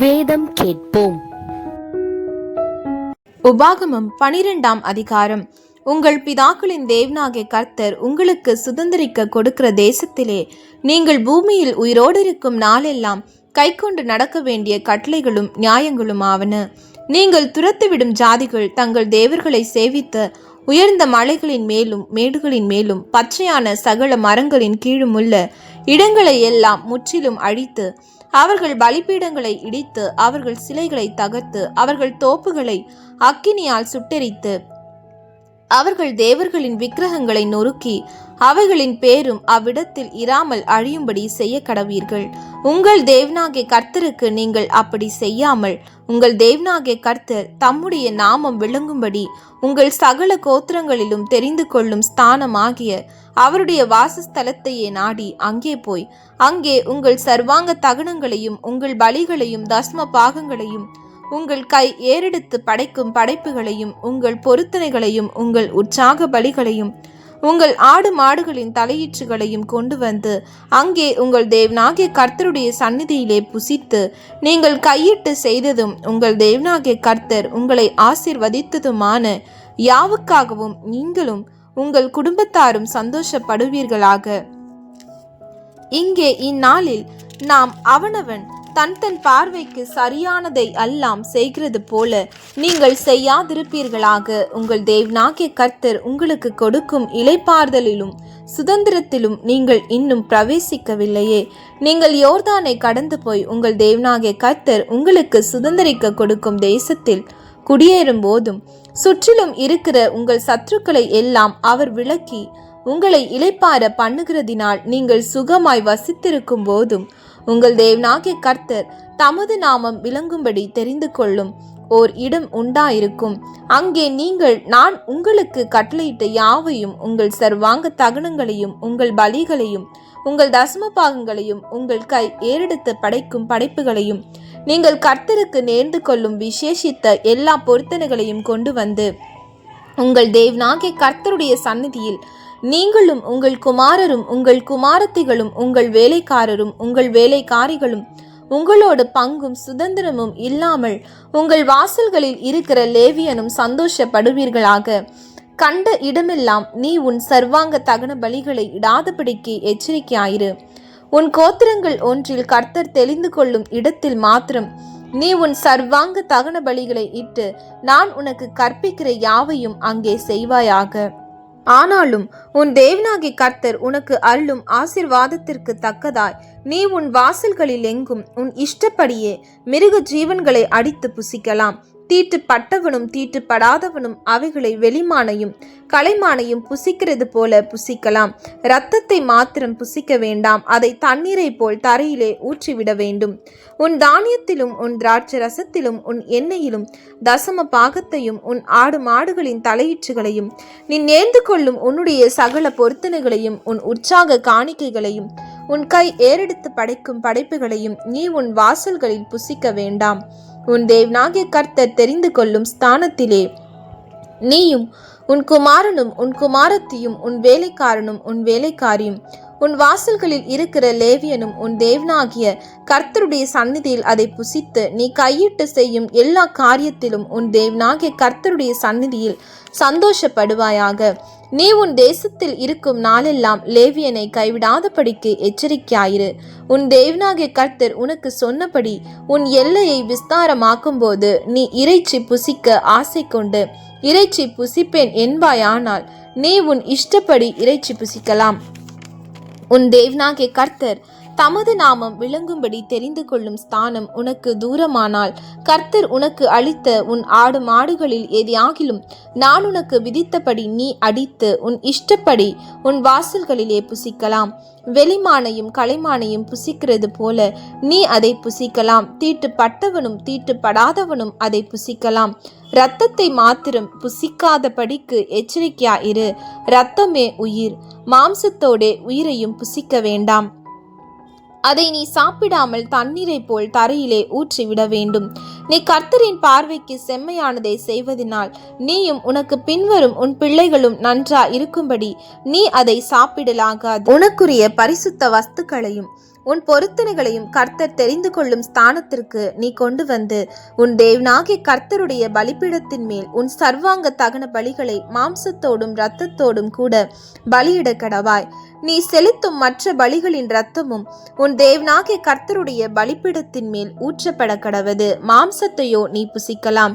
வேதம் கேட்போம். உபாகமம் 12ஆம் அதிகாரம். உங்கள் பிதாக்களின் தேவனாகிய கர்த்தர் உங்களுக்கு சுதந்திரிக்க கொடுக்கிற தேசத்திலே நீங்கள் பூமியில் உயிரோடு இருக்கும் நாளெல்லாம் கைக்கொண்டு நடக்க வேண்டிய கட்டளைகளும் நியாயங்களும் ஆவன. நீங்கள் துரத்துவிடும் ஜாதிகள் தங்கள் தேவர்களை சேவித்த உயர்ந்த மலைகளின் மேலும் மேடுகளின் மேலும் பச்சையான சகல மரங்களின் கீழுமுள்ள இடங்களை எல்லாம் முற்றிலும் அழித்து அவர்கள் பலிபீடங்களை இடித்து அவர்கள் சிலைகளை தகர்த்து அவர்கள் தோப்புகளை அக்கினியால் சுட்டெரித்து அவர்கள் தேவர்களின் விக்கிரகங்களை நொறுக்கி அவைகளின் பேரும் அவ்விடத்தில் இராமல் அழியும்படி செய்ய கடவீர்கள். உங்கள் தேவனாகிய கர்த்தருக்கு நீங்கள் அப்படி செய்யாமல் உங்கள் தேவனாகிய கர்த்தர் தம்முடைய நாமம் விளங்கும்படி உங்கள் சகல கோத்திரங்களிலும் தெரிந்து கொள்ளும் ஸ்தானமாகிய அவருடைய வாசஸ்தலத்தையே நாடி அங்கே போய் அங்கே உங்கள் சர்வாங்க தகனங்களையும் உங்கள் பலிகளையும் தஸ்ம பாகங்களையும் உங்கள் கை ஏறெடுத்து படைக்கும் படைப்புகளையும் உங்கள் பொருத்தனைகளையும் உங்கள் உற்சாக பலிகளையும் உங்கள் ஆடு மாடுகளின் தலையீற்றுகளையும் கொண்டு வந்து அங்கே உங்கள் தேவனாகிய கர்த்தருடைய சந்நிதியிலே புசித்து நீங்கள் கையிட்டு செய்ததும் உங்கள் தேவனாகிய கர்த்தர் உங்களை ஆசீர்வதித்ததுமான யாவுக்காகவும் நீங்களும் உங்கள் குடும்பத்தாரும் சந்தோஷப்படுவீர்களாக. இங்கே இந்நாளில் நாம் அவனவன் தன் பார்வைக்கு சரியானதை எல்லாம் செய்கிறது போல நீங்கள் செய்யாதிருப்பீர்களாக. உங்கள் தேவனாகிய கர்த்தர் உங்களுக்கு கொடுக்கும் இளைப்பாறுதலிலும் சுதந்திரத்திலும் நீங்கள் இன்னும் பிரவேசிக்கவில்லையே. நீங்கள் யோர்தானை கடந்து போய் உங்கள் தேவனாகிய கர்த்தர் உங்களுக்கு சுதந்திரிக்க கொடுக்கும் தேசத்தில் குடியேறும் போதும் சுற்றிலும் இருக்கிற உங்கள் சத்துருக்களை எல்லாம் அவர் விலக்கி உங்களை இளைப்பாற பண்ணுகிறதினால் நீங்கள் சுகமாய் வசித்திருக்கும் போதும் உங்கள் தேவனாகிய கர்த்தர் தமது நாமம் விளங்கும்படி தெரிந்து கொள்ளும் ஓர் இடம் உண்டாயிருக்கும். அங்கே நீங்கள் நான் உங்களுக்கு கட்டளையிட்ட யாவையும் உங்கள் சர்வாங்க தகனங்களையும் உங்கள் பலிகளையும் உங்கள் தசம பாகங்களையும் உங்கள் கை ஏறெடுத்து படைக்கும் படைப்புகளையும் நீங்கள் கர்த்தருக்கு நேர்ந்து கொள்ளும் விசேஷித்த எல்லா பொருத்தனைகளையும் கொண்டு வந்து உங்கள் தேவனாகிய கர்த்தருடைய சந்நிதியில் நீங்களும் உங்கள் குமாரரும் உங்கள் குமாரத்திகளும் உங்கள் வேலைக்காரரும் உங்கள் வேலைக்காரிகளும் உங்களோடு பங்கும் சுதந்திரமும் இல்லாமல் உங்கள் வாசல்களில் இருக்கிற லேவியனும் சந்தோஷப்படுவீர்களாக. கண்ட இடமெல்லாம் நீ உன் சர்வாங்க தகன பலிகளை இடாதபடிக்கு எச்சரிக்கையாயிரு. உன் கோத்திரங்கள் ஒன்றில் கர்த்தர் தெளிந்து கொள்ளும் இடத்தில் மாத்திரம் நீ உன் சர்வாங்க தகன பலிகளை இட்டு நான் உனக்கு கற்பிக்கிற யாவையும் அங்கே செய்வாயாக. ஆனாலும் உன் தேவனாகிய கர்த்தர் உனக்கு அள்ளும் ஆசீர்வாதத்திற்கு தக்கதாய் நீ உன் வாசல்களில் எங்கும் உன் இஷ்டப்படியே மிருக ஜீவன்களை அடித்து புசிக்கலாம். தீட்டுப்பட்டவனும் தீட்டுப்படாதவனும் அவைகளை வெளிமானையும் கலைமானையும் புசிக்கிறது போல புசிக்கலாம். இரத்தத்தை மாத்திரம் புசிக்க வேண்டாம், அதை தண்ணீரை போல் தரையிலே ஊற்றிவிட வேண்டும். உன் தானியத்திலும் உன் திராட்சை ரசத்திலும் உன் எண்ணெயிலும் தசம பாகத்தையும் உன் ஆடு மாடுகளின் தலையீற்றுகளையும் நீ நேர்ந்து கொள்ளும் உன்னுடைய சகல பொருத்தனைகளையும் உன் உற்சாக காணிக்கைகளையும் உன் கை ஏறெடுத்து படைக்கும் படைப்புகளையும் நீ உன் வாசல்களில் புசிக்க வேண்டாம். உன் தேவனாகிய கர்த்தர் தெரிந்து கொள்ளும் ஸ்தானத்திலே நீயும் உன் குமாரனும் உன் குமாரத்தியும் உன் வேலைக்காரனும் உன் வேலைக்காரியும் உன் வாசல்களில் இருக்கிற லேவியனும் உன் தேவனாகிய கர்த்தருடைய சந்நிதியில் அதை புசித்து நீ கையிட்டு செய்யும் எல்லா காரியத்திலும் உன் தேவனாகிய கர்த்தருடைய சந்நிதியில் சந்தோஷப்படுவாயாக. நீ உன் தேசத்தில் இருக்கும் நாளெல்லாம் லேவியனை கைவிடாதபடிக்கு எச்சரிக்கையாயிரு. உன் தேவனாகிய கர்த்தர் உனக்கு சொன்னபடி உன் எல்லையை விஸ்தாரமாக்கும் போது நீ இறைச்சி புசிக்க ஆசை கொண்டு இறைச்சி புசிப்பேன் என்பாயானால் நீ உன் இஷ்டப்படி இறைச்சி புசிக்கலாம். உன் தேவனாகிய கர்த்தர் தமது நாமம் விளங்கும்படி தெரிந்து கொள்ளும் ஸ்தானம் உனக்கு தூரமானால் கர்த்தர் உனக்கு அளித்த உன் ஆடு மாடுகளில் எதையாகிலும் நான் உனக்கு விதித்தபடி நீ அடித்து உன் இஷ்டப்படி உன் வாசல்களிலே புசிக்கலாம். வெளிமானையும் கலைமானையும் புசிக்கிறது போல நீ அதை புசிக்கலாம். தீட்டுப்பட்டவனும் தீட்டுப்படாதவனும் அதை புசிக்கலாம். இரத்தத்தை மாத்திரம் புசிக்காதபடிக்கு எச்சரிக்கையாயிரு. இரத்தமே உயிர், மாம்சத்தோடே உயிரையும் புசிக்க வேண்டாம். அதை நீ சாப்பிடாமல் தண்ணீரை போல் தரையிலே ஊற்றிவிட வேண்டும். நீ கர்த்தரின் பார்வைக்கு செம்மையானதை செய்வதினால் நீயும் உனக்கு பின்வரும் உன் பிள்ளைகளும் நன்றா இருக்கும்படி நீ அதை சாப்பிடலாகாது. உனக்குரிய பரிசுத்த வஸ்துக்களையும் உன் பொருத்தனைகளையும் கர்த்தர் தெரிந்து கொள்ளும் ஸ்தானத்திற்கு நீ கொண்டு வந்து உன் தேவனாகிய கர்த்தருடைய பலிபீடத்தின் மேல் உன் சர்வாங்க தகன பலிகளை மாம்சத்தோடும் இரத்தத்தோடும் கூட பலியிட கடவாய். நீ செலுத்தும் மற்ற பலிகளின் இரத்தமும் உன் தேவனாகிய கர்த்தருடைய பலிபீடத்தின் மேல் ஊற்றப்பட கடவது. மாம்சத்தையோ நீ புசிக்கலாம்.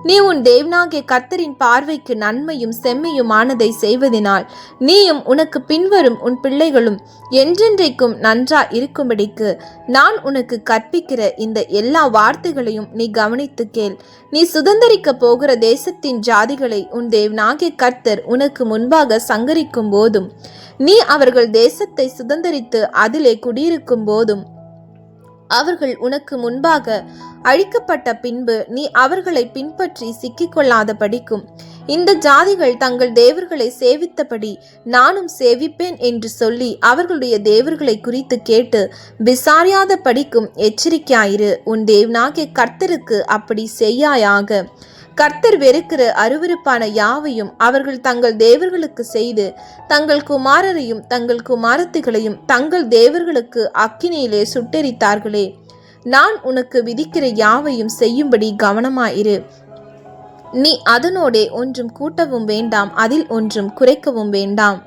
நீ உன் தேவனாகிய கர்த்தரின் பார்வைக்கு நன்மையும் செம்மையுமானதை செய்வதினால் நீயும் உனக்கு பின்வரும் உன் பிள்ளைகளும் என்றென்றைக்கும் நன்றா இருக்கும்படிக்கு நான் உனக்கு கற்பிக்கிற இந்த எல்லா வார்த்தைகளையும் நீ கவனித்து கேள். நீ சுதந்தரிக்க போகிற தேசத்தின் ஜாதிகளை உன் தேவனாகிய கர்த்தர் உனக்கு முன்பாக சங்கரிக்கும் போதும் நீ அவர்கள் தேசத்தை சுதந்தரித்து அதிலே குடியிருக்கும் போதும் அவர்கள் உனக்கு முன்பாக அழிக்கப்பட்ட பின்பு நீ அவர்களை பின்பற்றி சிக்கிக்கொள்ளாத படிக்கும் இந்த ஜாதிகள் தங்கள் தேவர்களை சேவித்தபடி நானும் சேவிப்பேன் என்று சொல்லி அவர்களுடைய தேவர்களை குறித்து கேட்டு விசாரியாத படிக்கும் எச்சரிக்கையாயிரு. உன் தேவனாகிய கர்த்தருக்கு அப்படி செய்யாயாக. கர்த்தர் வெறுக்கிற அருவருப்பான யாவையும் அவர்கள் தங்கள் தேவர்களுக்கு செய்து தங்கள் குமாரரையும் தங்கள் குமாரத்திகளையும் தங்கள் தேவர்களுக்கு அக்கினியிலே சுட்டெரித்தார்களே. நான் உனக்கு விதிக்கிற யாவையும் செய்யும்படி கவனமாயிரு. நீ அதனோடே ஒன்றும் கூட்டவும் வேண்டாம், அதில் ஒன்றும் குறைக்கவும் வேண்டாம்.